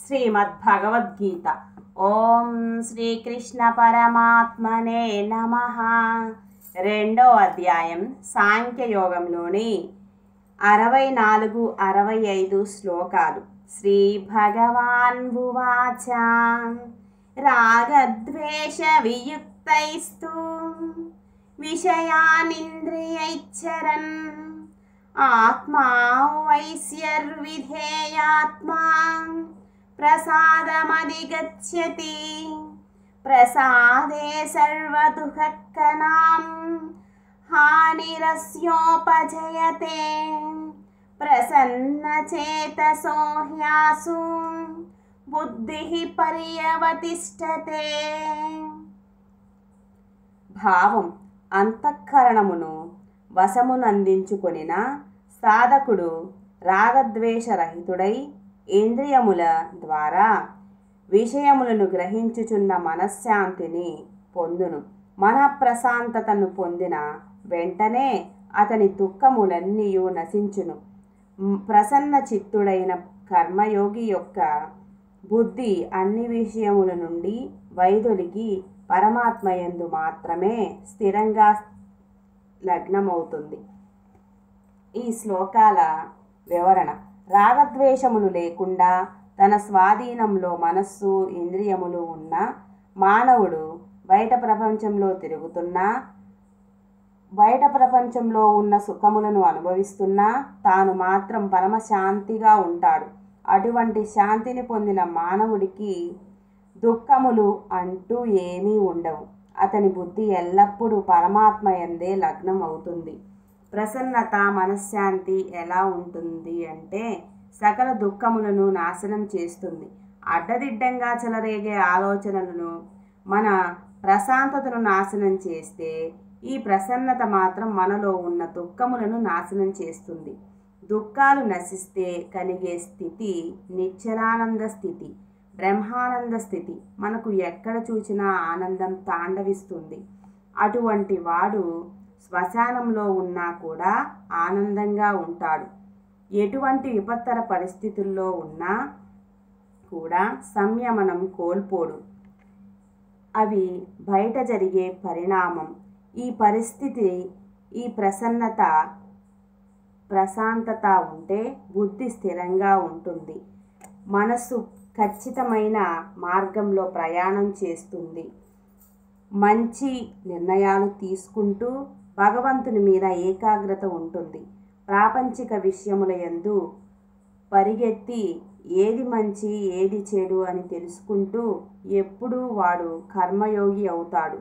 శ్రీమద్భగవద్గీత. ఓం శ్రీకృష్ణ పరమాత్మనే నమః. 2వ అధ్యాయం సాంఖ్యయోగంలోని 64, 65 శ్లోకాలు. శ్రీ భగవాన్ ఉవాచ రాగద్వేష వియుక్తైస్తు విషయానింద్రియైశ్చరన్ ఆత్మా వైశ్యర్విధేయాత్మా ప్రసాదమధిగచ్చతి ప్రసాదే సర్వదుఃఖకనాం హానిరస్యోపజయతే ప్రసన్నచేతసో హ్యాసు బుద్ధిః పర్యవతిష్ఠతే. భావం: అంతఃకరణమును వశమునందించుకొనిన సాధకుడు రాగద్వేషరహితుడై ఇంద్రియముల ద్వారా విషయములను గ్రహించుచున్న మనశ్శాంతిని పొందును. మనఃప్రశాంతతను పొందిన వెంటనే అతని దుఃఖములన్నీయు నశించును. ప్రసన్న చిత్తుడైన కర్మయోగి యొక్క బుద్ధి అన్ని విషయముల నుండి వైదొలిగి పరమాత్మయందు మాత్రమే స్థిరంగా లగ్నమవుతుంది. ఈ శ్లోకాల వివరణ: రాగద్వేషములు లేకుండా తన స్వాధీనంలో మనస్సు, ఇంద్రియములు ఉన్న మానవుడు బయట ప్రపంచంలో తిరుగుతున్నా, బయట ప్రపంచంలో ఉన్న సుఖములను అనుభవిస్తున్నా తాను మాత్రం పరమశాంతిగా ఉంటాడు. అటువంటి శాంతిని పొందిన మానవుడికి దుఃఖములు అంటూ ఏమీ ఉండవు. అతని బుద్ధి ఎల్లప్పుడూ పరమాత్మ యందే లగ్నం అవుతుంది. ప్రసన్నత, మనశ్శాంతి ఎలా ఉంటుంది అంటే సకల దుఃఖములను నాశనం చేస్తుంది. అడ్డదిడ్డంగా చెలరేగే ఆలోచనలను, మన ప్రశాంతతను నాశనం చేస్తే ఈ ప్రసన్నత మాత్రం మనలో ఉన్న దుఃఖములను నాశనం చేస్తుంది. దుఃఖాలు నశిస్తే కలిగే స్థితి నిశ్చలానంద స్థితి, బ్రహ్మానంద స్థితి. మనకు ఎక్కడ చూసినా ఆనందం తాండవిస్తుంది. అటువంటి వాడు శ్మశానంలో ఉన్నా కూడా ఆనందంగా ఉంటాడు. ఎటువంటి విపత్తర పరిస్థితుల్లో ఉన్నా కూడా సంయమనం కోల్పోడు. అవి బయట జరిగే పరిణామం. ఈ పరిస్థితి, ఈ ప్రశాంతత ఉంటే బుద్ధి స్థిరంగా ఉంటుంది. మనస్సు ఖచ్చితమైన మార్గంలో ప్రయాణం చేస్తుంది. మంచి నిర్ణయాలు తీసుకుంటూ భగవంతుని మీద ఏకాగ్రత ఉంటుంది. ప్రాపంచిక విషయముల యందు పరిగెత్తి ఏది మంచి ఏది చెడు అని తెలుసుకుంటూ ఎప్పుడూ వాడు కర్మయోగి అవుతాడు.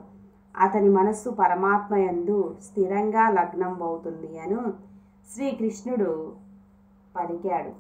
అతని మనస్సు పరమాత్మ యందు స్థిరంగా లగ్నం అవుతుంది అని శ్రీకృష్ణుడు పలికాడు.